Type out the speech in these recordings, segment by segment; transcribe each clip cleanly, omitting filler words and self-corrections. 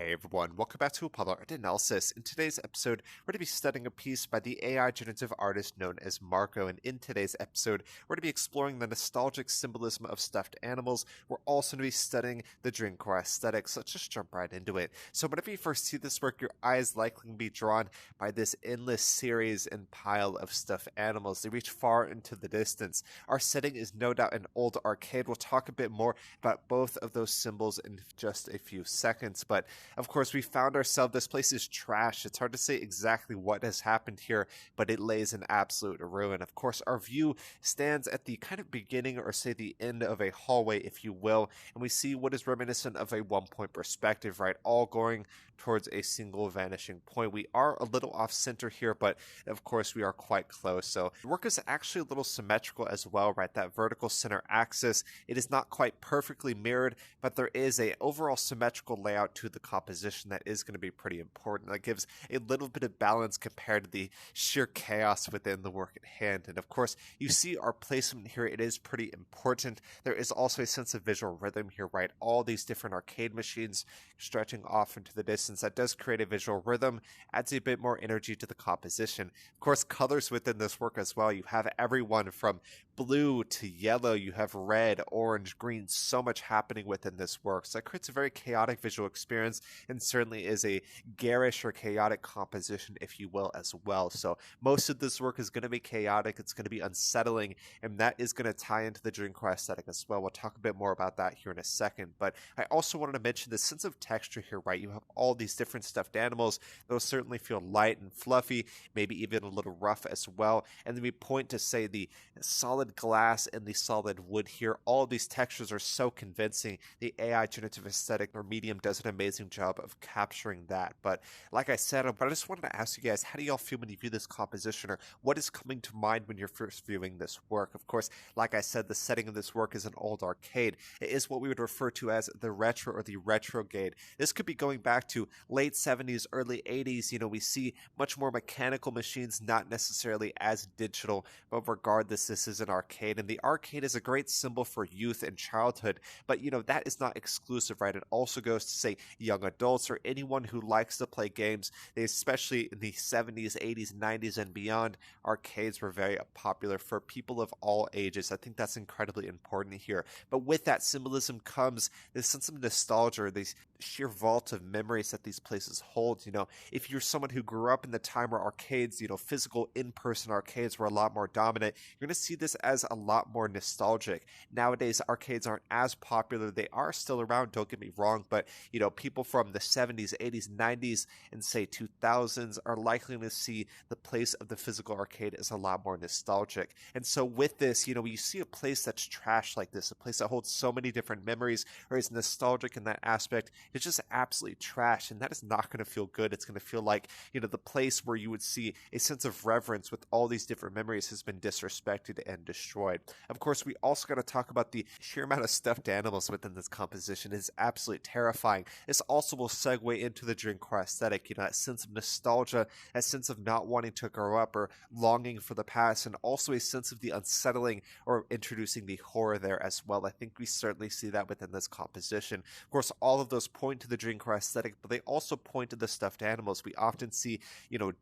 Hey everyone, welcome back to Apollo Art Analysis. In today's episode, we're going to be studying a piece by the AI generative artist known as Marco, and in today's episode, we're going to be exploring the nostalgic symbolism of stuffed animals. We're also going to be studying the Dreamcore aesthetic, so let's just jump right into it. So whenever you first see this work, your eyes likely can be drawn by this endless series and pile of stuffed animals. They reach far into the distance. Our setting is no doubt an old arcade. We'll talk a bit more about both of those symbols in just a few seconds, but of course, we found ourselves, this place is trash. It's hard to say exactly what has happened here, but it lays in absolute ruin. Of course, our view stands at the kind of beginning, or say the end of a hallway, if you will, and we see what is reminiscent of a one-point perspective, right? All going towards a single vanishing point. We are a little off center here, but of course we are quite close. So the work is actually a little symmetrical as well, right? That vertical center axis, it is not quite perfectly mirrored, but there is a overall symmetrical layout to the composition that is going to be pretty important. That gives a little bit of balance compared to the sheer chaos within the work at hand. And of course, you see our placement here, it is pretty important. There is also a sense of visual rhythm here, right? All these different arcade machines stretching off into the distance. That does create a visual rhythm, adds a bit more energy to the composition. Of course, colors within this work as well. You have everyone from blue to yellow, you have red, orange, green, so much happening within this work. So that creates a very chaotic visual experience and certainly is a garish or chaotic composition, if you will, as well. So most of this work is going to be chaotic, it's going to be unsettling, and that is going to tie into the Dreamcore aesthetic as well. We'll talk a bit more about that here in a second, but I also wanted to mention the sense of texture here, right? You have all these different stuffed animals that will certainly feel light and fluffy, maybe even a little rough as well, and then we point to, say, the solid glass and the solid wood here. All of these textures are so convincing. The AI generative aesthetic or medium does an amazing job of capturing that. But like I said, I just wanted to ask you guys, how do y'all feel when you view this composition, or what is coming to mind when you're first viewing this work? Of course, like I said, the setting of this work is an old arcade. It is what we would refer to as the retro or the retrograde. This could be going back to late 70s, early 80s. We see much more mechanical machines, not necessarily as digital, but regardless, this is an arcade, and the arcade is a great symbol for youth and childhood, but that is not exclusive, right? It also goes to, say, young adults or anyone who likes to play games. Especially in the 70s, 80s, 90s, and beyond, arcades were very popular for people of all ages. I think that's incredibly important here. But with that symbolism comes this sense of nostalgia, this sheer vault of memories that these places hold. If you're someone who grew up in the time where arcades, physical in-person arcades were a lot more dominant, you're going to see this as a lot more nostalgic. Nowadays, arcades aren't as popular. They are still around, don't get me wrong, but people from the 70s, 80s, 90s, and say 2000s are likely to see the place of the physical arcade as a lot more nostalgic. And so with this, you see a place that's trash like this, a place that holds so many different memories or is nostalgic in that aspect, it's just absolutely trash, and that is not going to feel good. It's going to feel like, the place where you would see a sense of reverence with all these different memories has been disrespected and destroyed. Of course, we also got to talk about the sheer amount of stuffed animals within this composition. It is absolutely terrifying. This also will segue into the Dreamcore aesthetic, that sense of nostalgia, that sense of not wanting to grow up or longing for the past, and also a sense of the unsettling or introducing the horror there as well. I think we certainly see that within this composition. Of course, all of those point to the Dreamcore aesthetic, but they also point to the stuffed animals. We often see,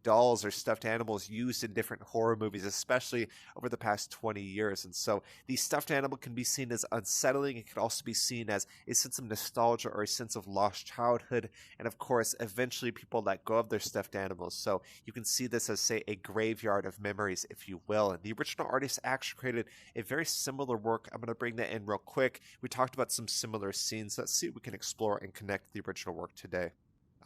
dolls or stuffed animals used in different horror movies, especially over the past 20 years. And so the stuffed animal can be seen as unsettling. It can also be seen as a sense of nostalgia or a sense of lost childhood. And of course, eventually people let go of their stuffed animals. So you can see this as, say, a graveyard of memories, if you will. And the original artist actually created a very similar work. I'm going to bring that in real quick. We talked about some similar scenes. Let's see what we can explore and connect the original work today.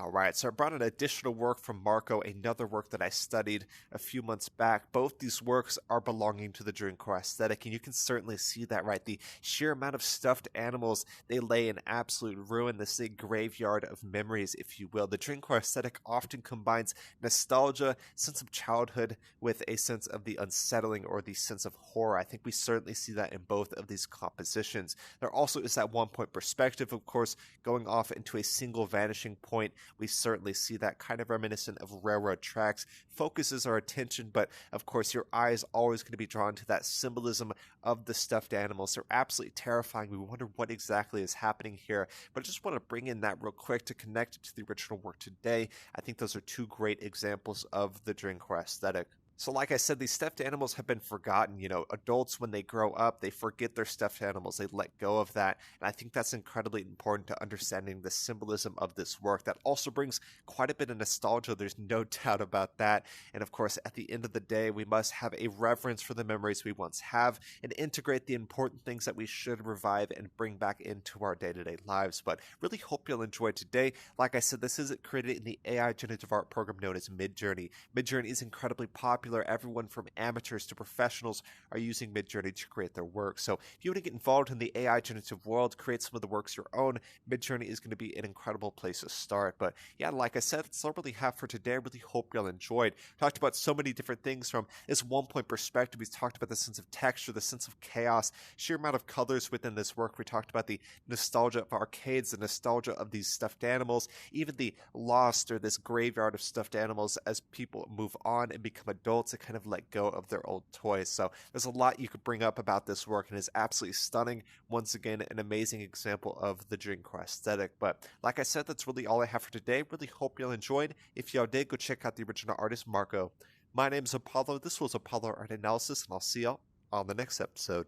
Alright, so I brought an additional work from Marco, another work that I studied a few months back. Both these works are belonging to the Dreamcore aesthetic, and you can certainly see that, right? The sheer amount of stuffed animals, they lay in absolute ruin, this graveyard of memories, if you will. The Dreamcore aesthetic often combines nostalgia, sense of childhood, with a sense of the unsettling or the sense of horror. I think we certainly see that in both of these compositions. There also is that one-point perspective, of course, going off into a single vanishing point, we certainly see that kind of reminiscent of railroad tracks, focuses our attention, but of course your eye is always going to be drawn to that symbolism of the stuffed animals. They're absolutely terrifying. We wonder what exactly is happening here, but I just want to bring in that real quick to connect it to the original work today. I think those are two great examples of the Dreamcore aesthetic. So, like I said, these stuffed animals have been forgotten. Adults, when they grow up, they forget their stuffed animals. They let go of that. And I think that's incredibly important to understanding the symbolism of this work. That also brings quite a bit of nostalgia. There's no doubt about that. And of course, at the end of the day, we must have a reverence for the memories we once have and integrate the important things that we should revive and bring back into our day-to-day lives. But really hope you'll enjoy today. Like I said, this is created in the AI generative art program known as Midjourney. Midjourney is incredibly popular. Everyone from amateurs to professionals are using Midjourney to create their work. So if you want to get involved in the AI generative world, create some of the works your own, Midjourney is going to be an incredible place to start. But yeah, like I said, that's all I really have for today. I really hope y'all enjoyed. Talked about so many different things from this one point perspective. We talked about the sense of texture, the sense of chaos, sheer amount of colors within this work. We talked about the nostalgia of arcades, the nostalgia of these stuffed animals, even the lost or this graveyard of stuffed animals as people move on and become adults to kind of let go of their old toys. So there's a lot you could bring up about this work, and it's absolutely stunning. Once again, an amazing example of the Dreamcore aesthetic. But like I said, that's really all I have for today. Really hope y'all enjoyed. If y'all did, go check out the original artist, Marco. My name's Apollo. This was Apollo Art Analysis, and I'll see y'all on the next episode.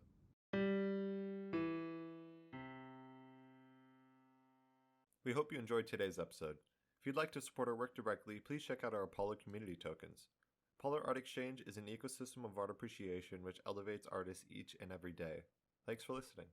We hope you enjoyed today's episode. If you'd like to support our work directly, please check out our Apollo community tokens. Apollo Art Exchange is an ecosystem of art appreciation which elevates artists each and every day. Thanks for listening.